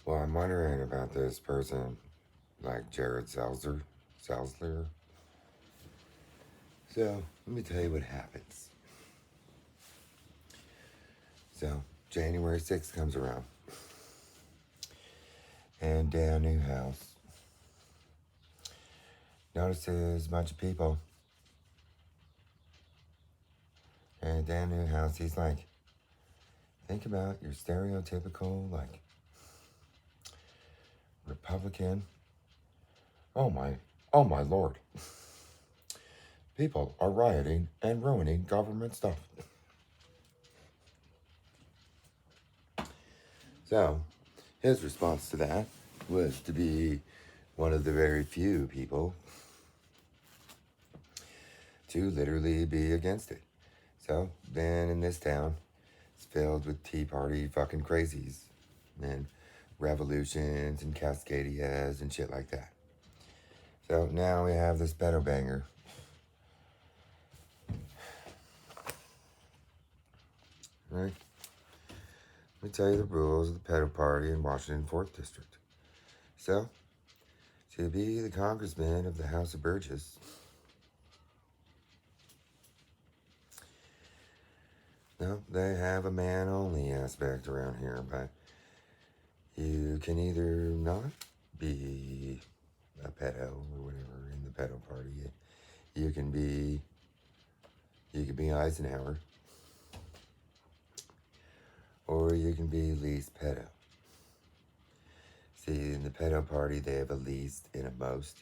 Well, I'm wondering about this person, like Jared Salzer. So, let me tell you what happens. So, January 6th comes around. And Dan Newhouse notices a bunch of people. And Dan Newhouse, he's like, think about your stereotypical, like, Republican. Oh my lord. People are rioting and ruining government stuff. So, his response to that was to be one of the very few people to literally be against it. So, then in this town, it's filled with Tea Party fucking crazies and revolutions and Cascadias and shit like that. So now we have this pedo banger. Right? Let me tell you the rules of the pedo party in Washington 4th District. So, to be the congressman of the House of Burgess, no, they have a man-only aspect around here, but you can either not be a pedo or whatever in the pedo party. You can be Eisenhower, or you can be least pedo. See, in the pedo party, they have a least and a most.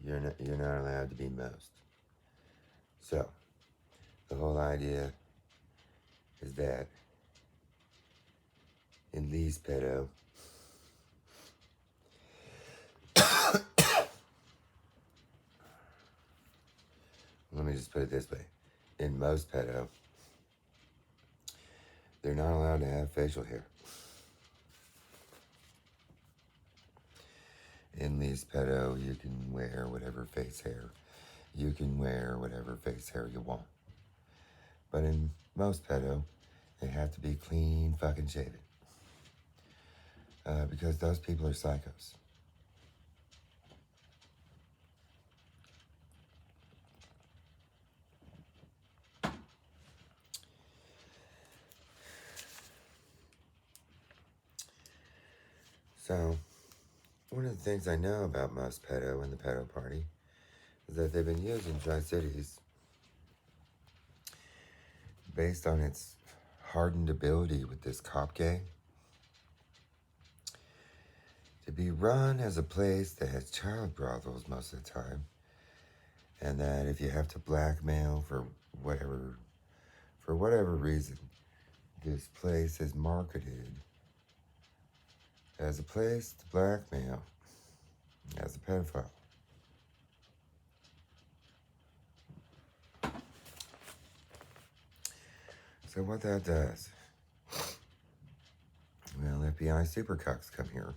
You're not allowed to be most. So, the whole idea is that in least pedo, let me just put it this way. In most pedo, they're not allowed to have facial hair. In least pedo, you can wear whatever face hair. You can wear whatever face hair you want. But in most pedo, they have to be clean fucking shaven. Because those people are psychos. So, one of the things I know about most pedo and the pedo party is that they've been using Tri-Cities based on its hardened ability with this cop gang to be run as a place that has child brothels most of the time, and that if you have to blackmail for whatever reason, this place is marketed as a place to blackmail as a pedophile. So what that does, well, FBI super cucks come here.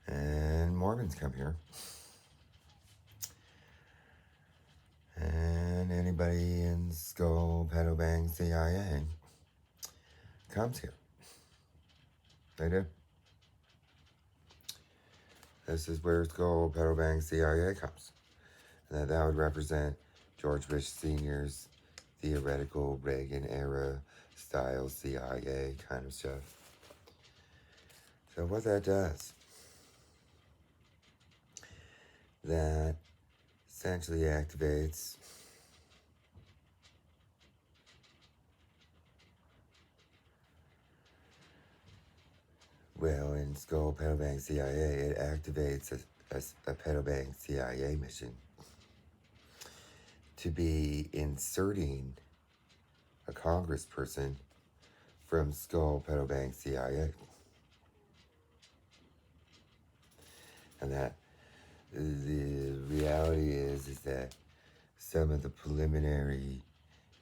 And Mormons come here. And anybody in Skull, Pedo Bang, CIA comes here. They do. This is where Skull, Pedo Bang, CIA comes. And that would represent George Bush Sr.'s theoretical Reagan-era style CIA kind of stuff. So what that does, that essentially activates in Skull, Pedo Bang, CIA, it activates a Pedo Bang CIA mission to be inserting a congressperson from Skull, Pedo Bang, CIA. And that the reality is that some of the preliminary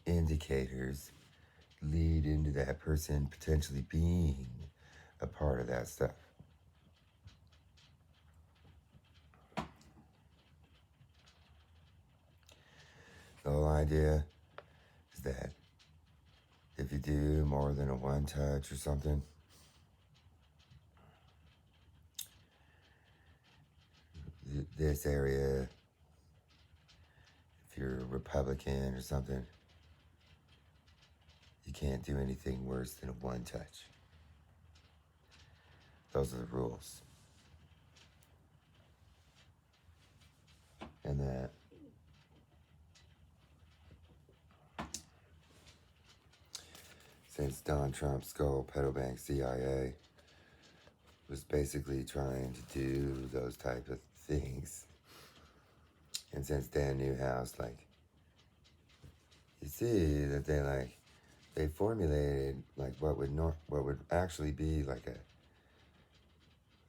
indicators lead into that person potentially being a part of that stuff. The whole idea is that if you do more than a one touch or something, this area, if you're a Republican or something, you can't do anything worse than a one touch. Those are the rules. And that since Donald Trump stole PEDO Bank CIA, was basically trying to do those type of things. And since Dan Newhouse, you see that they formulated what would actually be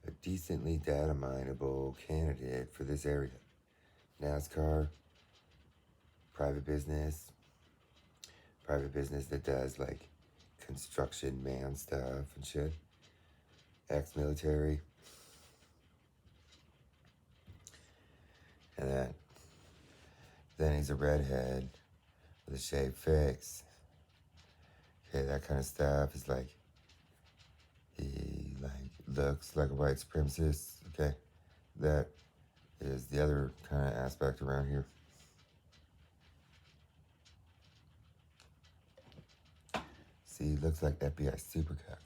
a decently data mineable candidate for this area. NASCAR, private business that does construction man stuff and shit, ex-military, and then he's a redhead with a shaved face. Okay, that kind of stuff is he looks like a white supremacist. Okay, that is the other kind of aspect around here. See, he looks like FBI super cock.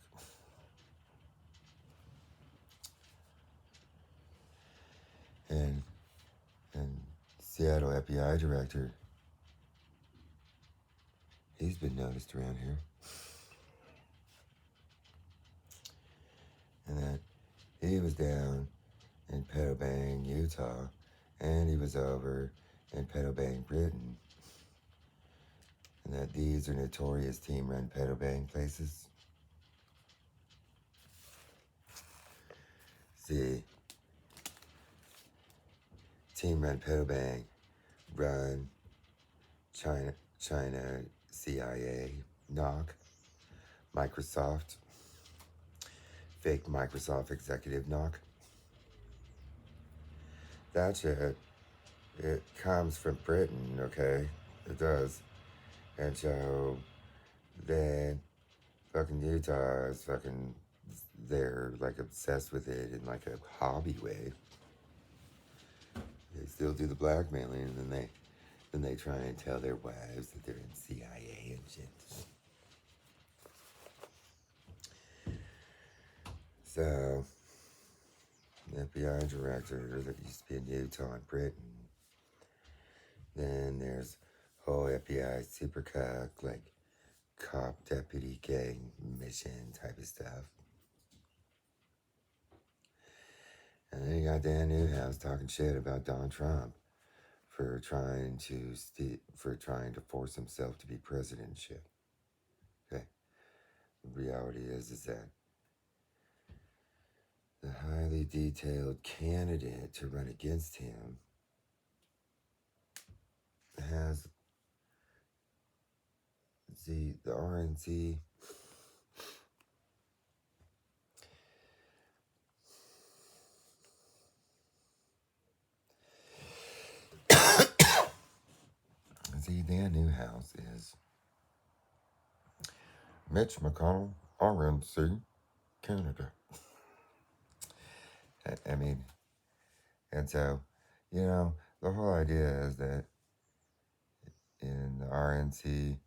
And Seattle FBI director, he's been noticed around here. And that he was down in PEDO Bank, Utah, and he was over in PEDO Bank, Britain. And that these are notorious team-run PEDO Bank places. See, team-run PEDO Bank, run China CIA, knock, Microsoft, fake Microsoft executive knock. That shit, it comes from Britain, okay? It does. And so then fucking Utah is they're obsessed with it in a hobby way. They still do the blackmailing, and then they try and tell their wives that they're in CIA and shit. So, the FBI director that used to be in Utah and Britain. Then there's whole FBI super cock, cop deputy gang mission type of stuff. And then you got Dan Newhouse talking shit about Donald Trump for trying to force himself to be president and shit. Okay. The reality is that the highly detailed candidate to run against him has the RNC Dan Newhouse is Mitch McConnell, RNC, Canada. I mean, and so, the whole idea is that in the RNC,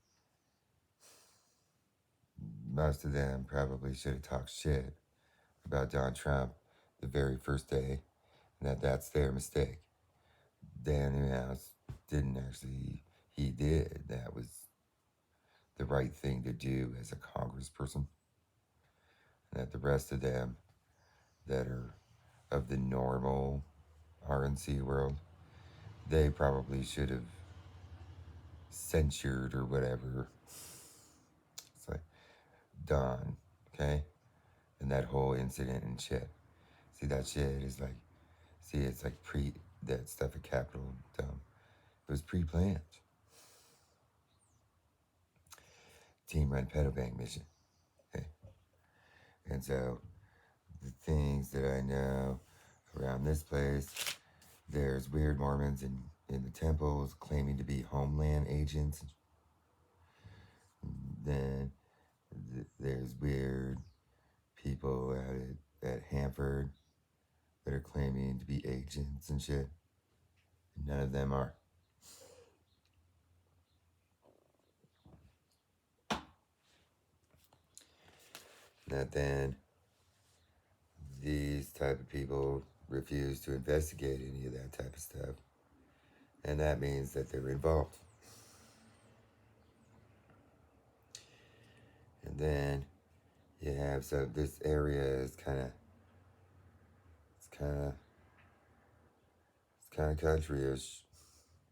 most of them probably should have talked shit about Donald Trump the very first day, and that's their mistake. Dan Newhouse didn't actually, he did. That was the right thing to do as a congressperson. And that the rest of them that are of the normal RNC world, they probably should have censured or whatever. It's Don, okay? And that whole incident and shit. See, that shit is it's that stuff at Capitol dumb. It was pre-planned. Team-run PEDO Bank mission. Okay? And so, the things that I know around this place, there's weird Mormons in the temples claiming to be homeland agents. then there's weird people at Hanford that are claiming to be agents and shit. None of them are. That then these type of people refuse to investigate any of that type of stuff. And that means that they're involved. And then you have, so this area is kind of countryish.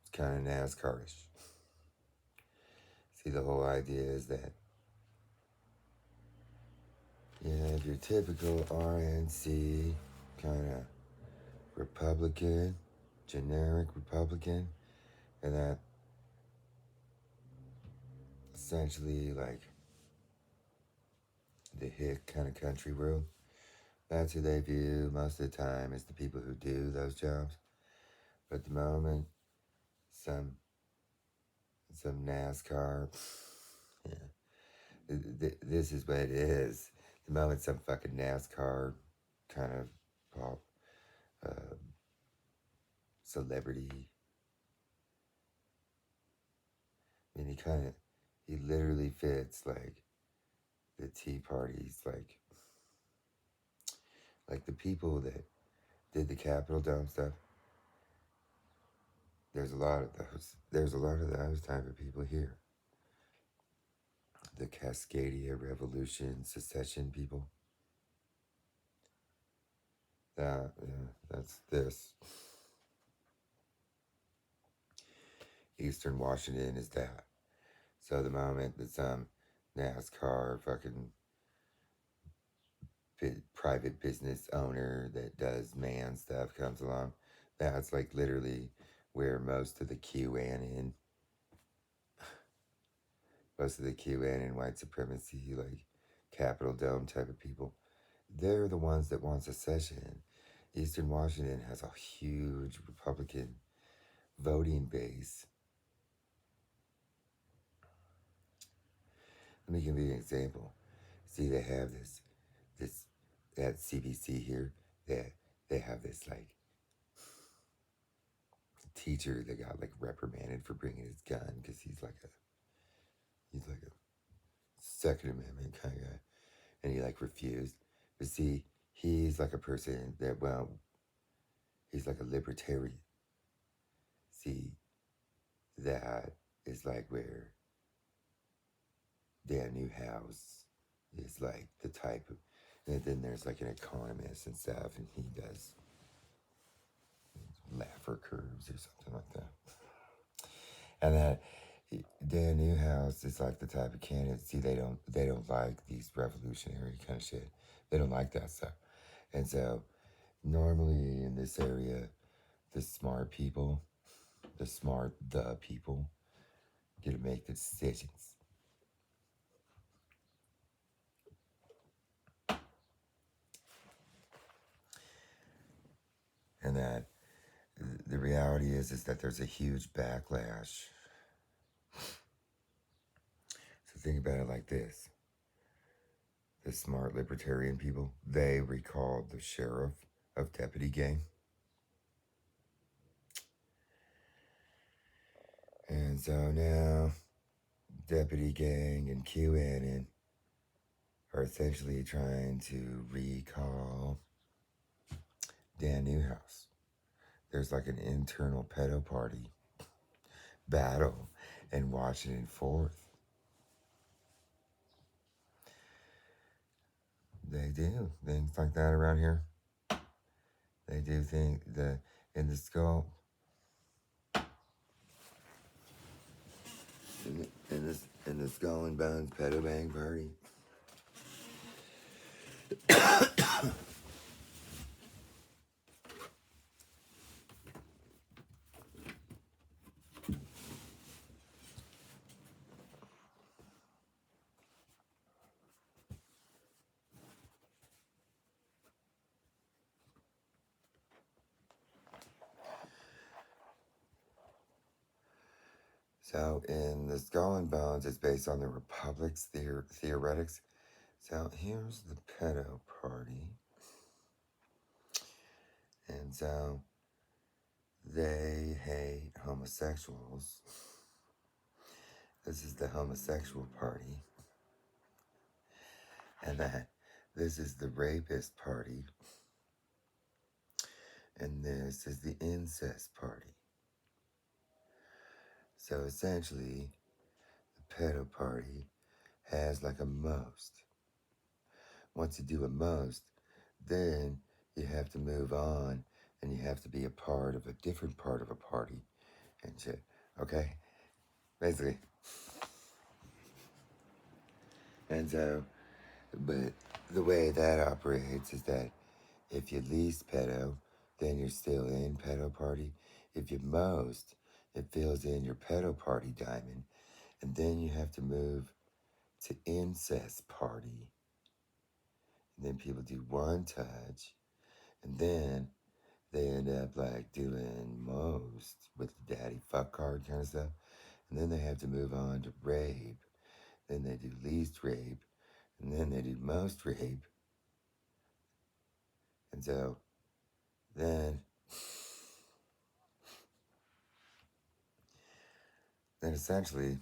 It's kind of NASCAR-ish. See, the whole idea is that you have your typical RNC kind of Republican, generic Republican, and that essentially like the hick kind of country world. That's who they view most of the time as the people who do those jobs. But the moment some NASCAR, yeah, this is what it is. The moment some fucking NASCAR kind of pop celebrity, I mean, he literally fits like the Tea Party's like the people that did the Capitol Dome stuff. There's a lot of those type of people here. The Cascadia Revolution, secession people. That's this. Eastern Washington is that. So the moment that some NASCAR fucking private business owner that does man stuff comes along, that's like literally where most of the QAnon white supremacy, like Capitol Dome type of people, they're the ones that want secession. Eastern Washington has a huge Republican voting base. Let me give you an example. See, they have this at CBC here, they have this like teacher that got like reprimanded for bringing his gun because he's like a Second Amendment kind of guy, and he like refused. But see, he's like a person that, he's like a libertarian. See, that is like where Dan Newhouse is like the type of, and then there's like an economist and stuff, and he does Laffer curves or something like that. And that Dan Newhouse is like the type of candidate. See, they don't like these revolutionary kind of shit. They don't like that stuff. And so normally in this area, the people get to make the decisions. And that the reality is that there's a huge backlash. So think about it like this. The smart libertarian people, they recalled the sheriff of Deputy Gang. And so now Deputy Gang and QAnon are essentially trying to recall Dan Newhouse. There's like an internal pedo party battle in Washington 4th. They do things like that around here. They do think in the skull, in the Skull and Bones pedo bang party. So in the Skull and Bones, it's based on the Republic's theoretics. So here's the pedo party. And so they hate homosexuals. This is the homosexual party. And that this is the rapist party. And this is the incest party. So essentially, the pedo party has like a most. Once you do a most, then you have to move on and you have to be a part of a different part of a party and shit. Okay? Basically. And so, but the way that operates is that if you lease pedo, then you're still in pedo party. If you most, it fills in your pedo party diamond. And then you have to move to incest party. And then people do one touch. And then they end up like doing most with the daddy fuck card kind of stuff. And then they have to move on to rape. Then they do least rape. And then they do most rape. And so then essentially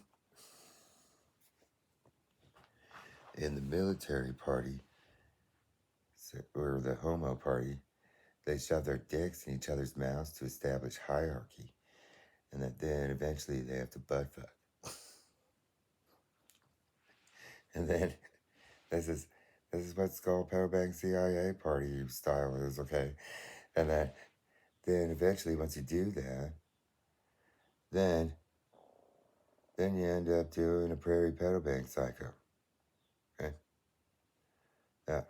in the military party or the homo party, they shove their dicks in each other's mouths to establish hierarchy. And that then eventually they have to butt fuck. And then this is what's called Powerbank CIA party style is, okay? And then eventually once you do that, then you end up doing a prairie pedal bank psycho. Okay? Yeah.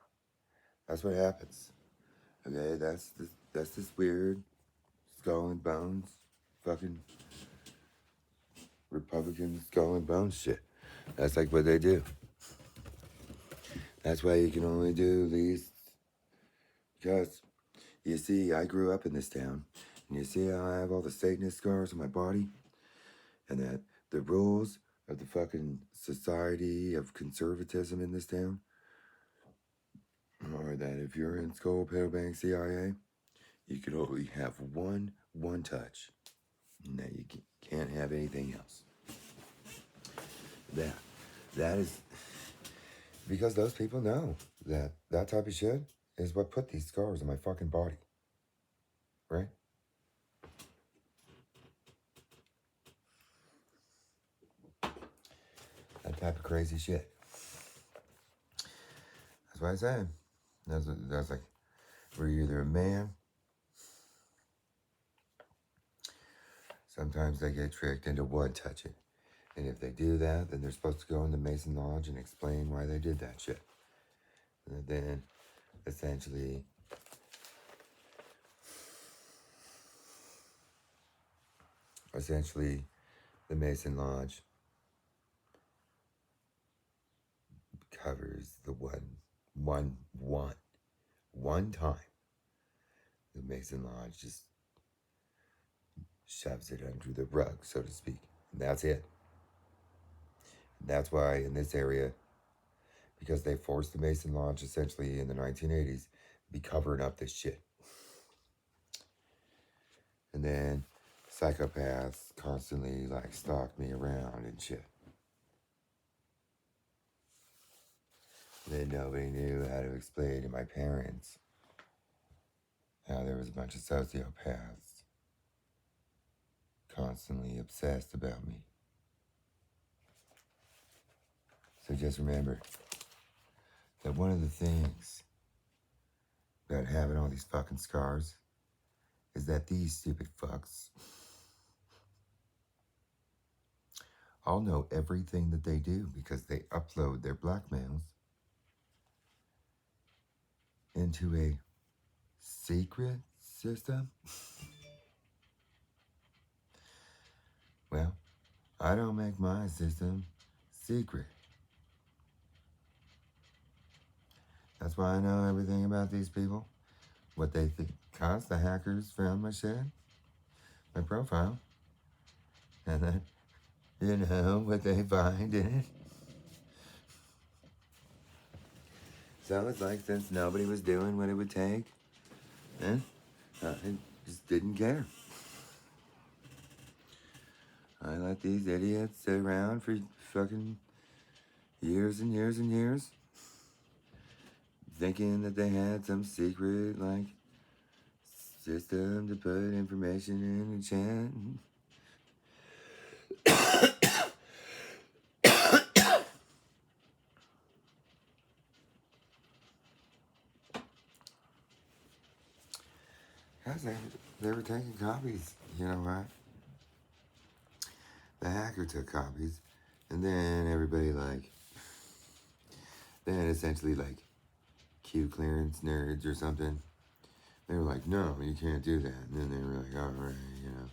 That's what happens. Okay, that's this weird skull and bones fucking Republican skull and bones shit. That's like what they do. That's why you can only do these. Because, you see, I grew up in this town. And you see how I have all the Satanist scars on my body? And that the rules of the fucking society of conservatism in this town are that if you're in Skull Bank CIA, you can only have one touch. And that you can't have anything else. That is because those people know that type of shit is what put these scars on my fucking body. Right? That type of crazy shit. That's what I said. That's like, we're either a man. Sometimes they get tricked into one touching. And if they do that, then they're supposed to go in the Mason Lodge and explain why they did that shit. And then, essentially, the Mason Lodge covers the one time. The Mason Lodge just shoves it under the rug, so to speak. And that's it. And that's why in this area, because they forced the Mason Lodge essentially in the 1980s, be covering up this shit. And then psychopaths constantly like stalked me around and shit. Then nobody knew how to explain to my parents how there was a bunch of sociopaths constantly obsessed about me. So just remember that one of the things about having all these fucking scars is that these stupid fucks all know everything that they do because they upload their blackmails into a secret system. Well, I don't make my system secret. That's why I know everything about these people, what they think. Cause the hackers found my shit, my profile, and then You know what they find in it. So it's like, since nobody was doing what it would take, I just didn't care. I let these idiots sit around for fucking years and years and years, thinking that they had some secret, like, system to put information in the chat. Because they were taking copies, you know what? The hacker took copies, and then everybody, like, then essentially, like, Q clearance nerds or something, they were like, no, you can't do that. And then they were like, all right, you know.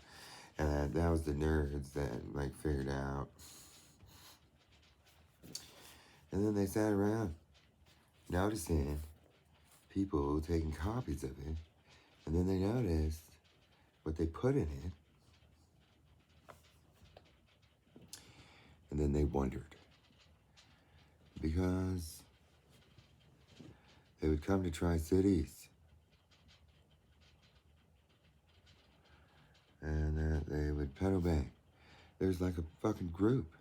And that was the nerds that, like, figured out. And then they sat around noticing people taking copies of it. And then they noticed what they put in it. And then they wondered. Because they would come to Tri-Cities. And they would pedal bang. There's like a fucking group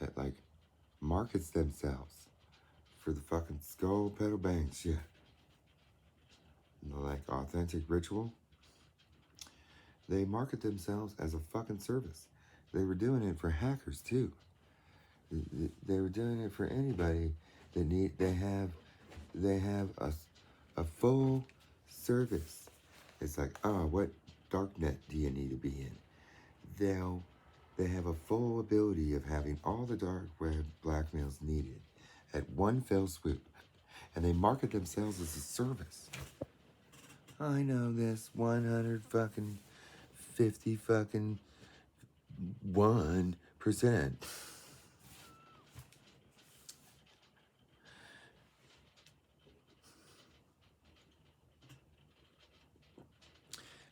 that, like, markets themselves for the fucking skull pedal bang shit. Like, authentic ritual. They market themselves as a fucking service. They were doing it for hackers too. They were doing it for anybody that they have a full service. It's like, oh, what darknet do you need to be in? They have a full ability of having all the dark web blackmails needed at one fell swoop. And they market themselves as a service. I know this 100 fucking 50 fucking 1%.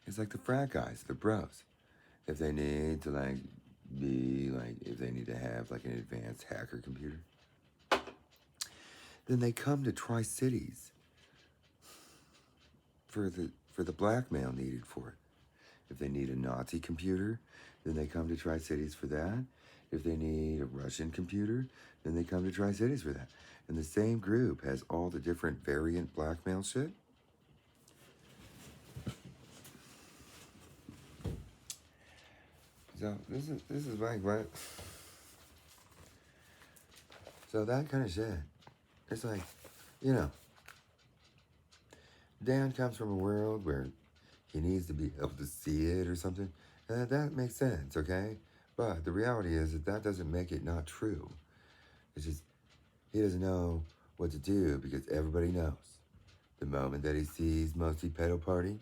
It's like the frat guys, the bros. If they need to, like, be like, if they need to have like an advanced hacker computer, then they come to Tri-Cities for the blackmail needed for it. If they need a Nazi computer, then they come to Tri-Cities for that. If they need a Russian computer, then they come to Tri-Cities for that. And the same group has all the different variant blackmail shit. So this is like what. So that kind of shit. It's like, you know, Dan comes from a world where he needs to be able to see it or something. That makes sense, okay? But the reality is that doesn't make it not true. It's just, he doesn't know what to do because everybody knows. The moment that he sees Mostly PEDO Party,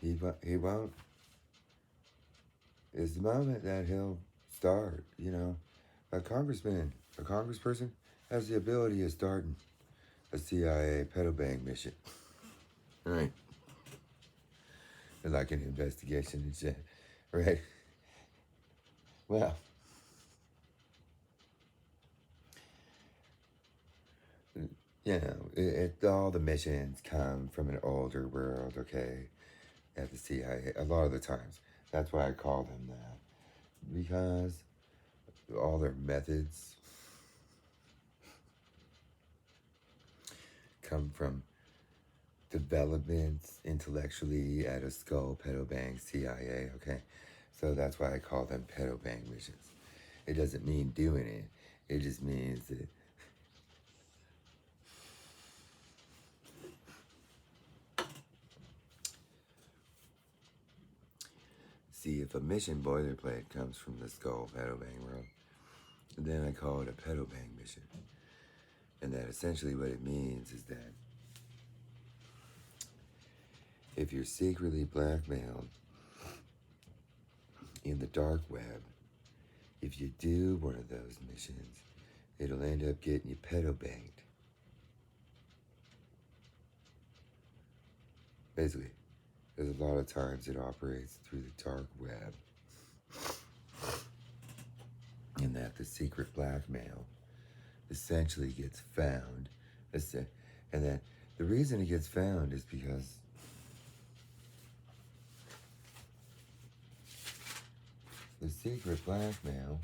he won't. It's the moment that he'll start, you know. A congressperson has the ability of starting a CIA pedo bang mission. Right. Like an investigation and shit. Right? Well, you know, all the missions come from an older world, okay? At the CIA, a lot of the times. That's why I call them that. Because all their methods come from developments intellectually at a skull pedo bang CIA, okay? So that's why I call them pedo bang missions. It doesn't mean doing it. It just means that see, if a mission boilerplate comes from the skull pedo bang world, then I call it a pedo bang mission. And that essentially what it means is that if you're secretly blackmailed in the dark web, if you do one of those missions, it'll end up getting you pedo banged. Basically, There's a lot of times it operates through the dark web, in that the secret blackmail essentially gets found, and that the reason it gets found is because the secret blackmail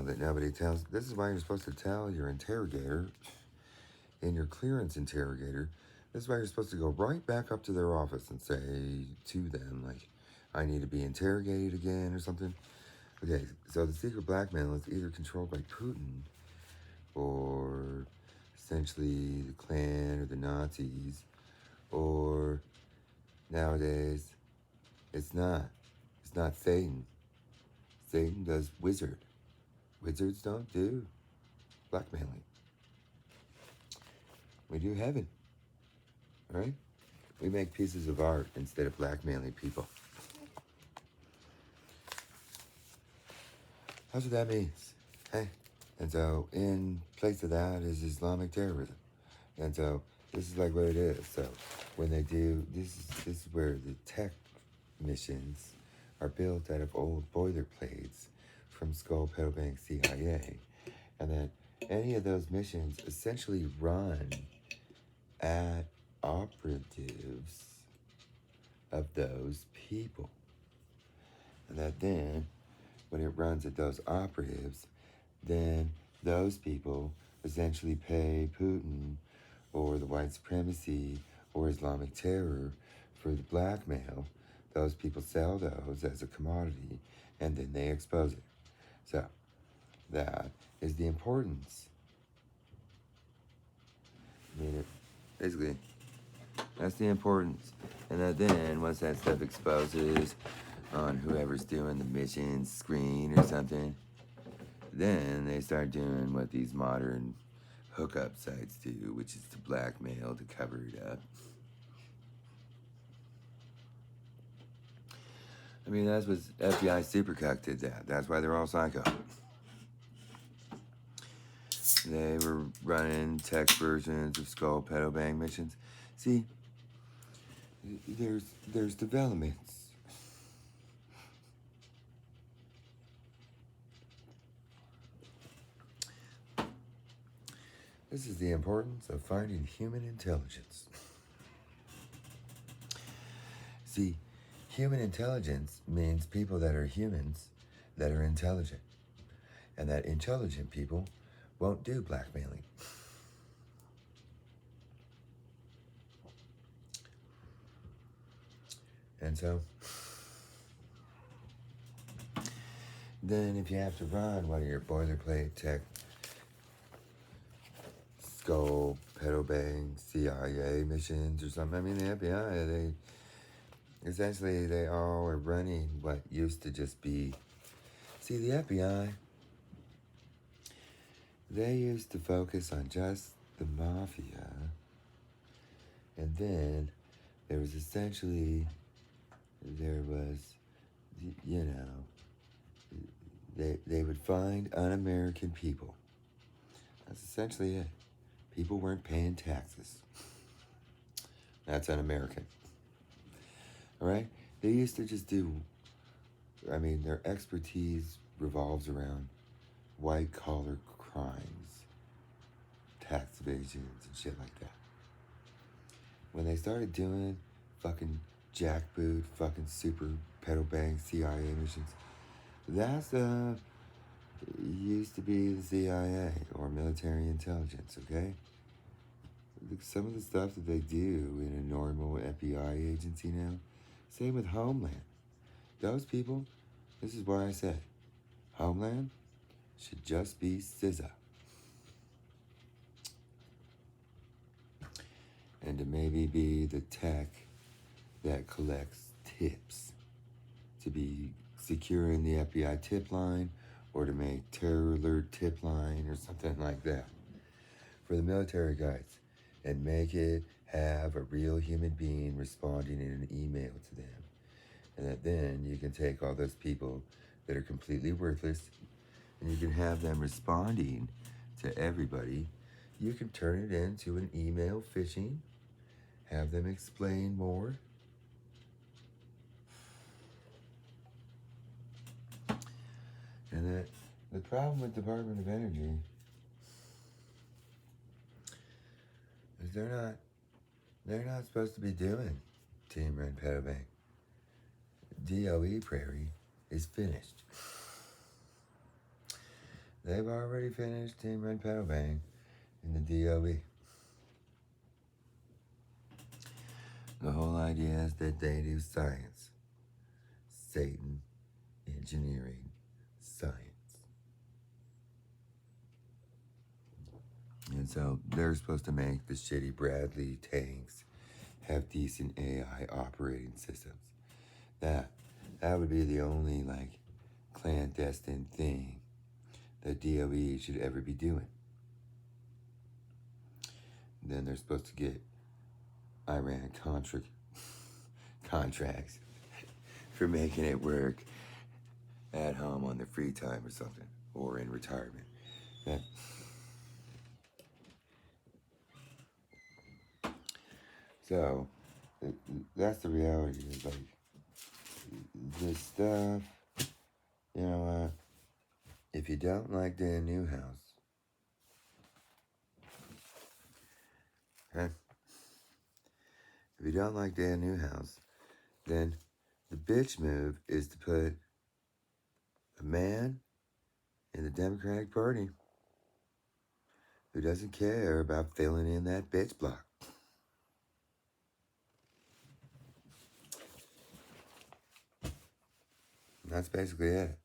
that nobody tells. This is why you're supposed to tell your interrogator, in your clearance interrogator, this is why you're supposed to go right back up to their office and say to them, like, I need to be interrogated again or something. Okay, so the secret blackmail is either controlled by Putin or essentially the Klan or the Nazis, or nowadays it's not. It's not Satan. Satan does wizard. Wizards don't do blackmailing. We do heaven, right? We make pieces of art instead of blackmailing people. That's what that means, hey? And so in place of that is Islamic terrorism. And so this is like what it is. So when they do, this is where the tech missions are built out of old boilerplates from Skull Pedal Bank CIA. And that any of those missions essentially run at operatives of those people. And that then, when it runs at those operatives, then those people essentially pay Putin or the white supremacy or Islamic terror for the blackmail. Those people sell those as a commodity, and then they expose it. So that is the importance. I mean, basically, that's the importance. And that then, once that stuff exposes on whoever's doing the mission screen or something, then they start doing what these modern hookup sites do, which is to blackmail to cover it up. I mean, that's what FBI Supercuck did that. That's why they're all psycho. They were running tech versions of Skull Pedal Bang missions. See, there's developments. This is the importance of finding human intelligence. See, human intelligence means people that are humans that are intelligent. And that intelligent people won't do blackmailing. And so, then if you have to run one of your boilerplate tech Skull, Pedal Bang, CIA missions or something, I mean, the FBI, they all are running what used to just be, see, the FBI, they used to focus on just the mafia, and then there was, you know, they would find un-American people. That's essentially it. People weren't paying taxes. That's un-American. All right? They used to just their expertise revolves around white-collar crimes, tax evasions, and shit like that. When they started doing fucking jackboot, fucking super pedal bang CIA missions, that's used to be the CIA or military intelligence, okay? Some of the stuff that they do in a normal FBI agency now, same with Homeland. Those people, this is why I said, Homeland should just be SZA. And to maybe be the tech that collects tips to be secure in the FBI tip line, or to make terror alert tip line or something like that for the military guys, and make it have a real human being responding in an email to them. And that then you can take all those people that are completely worthless and you can have them responding to everybody. You can turn it into an email phishing, have them explain more. And that the problem with Department of Energy is they're not supposed to be doing Team Red Pedo Bank. DOE Prairie is finished. They've already finished Team Red Pedo Bank in the DOE. The whole idea is that they do science. Satan engineering science. And so they're supposed to make the shitty Bradley tanks have decent AI operating systems. That would be the only clandestine thing that DOE should ever be doing. Then they're supposed to get Iran contracts for making it work at home on their free time or something, or in retirement. So that's the reality. Is this stuff. You know what? If you don't like Dan Newhouse, okay? If you don't like Dan Newhouse, then the bitch move is to put a man in the Democratic Party who doesn't care about filling in that bitch block. That's basically it.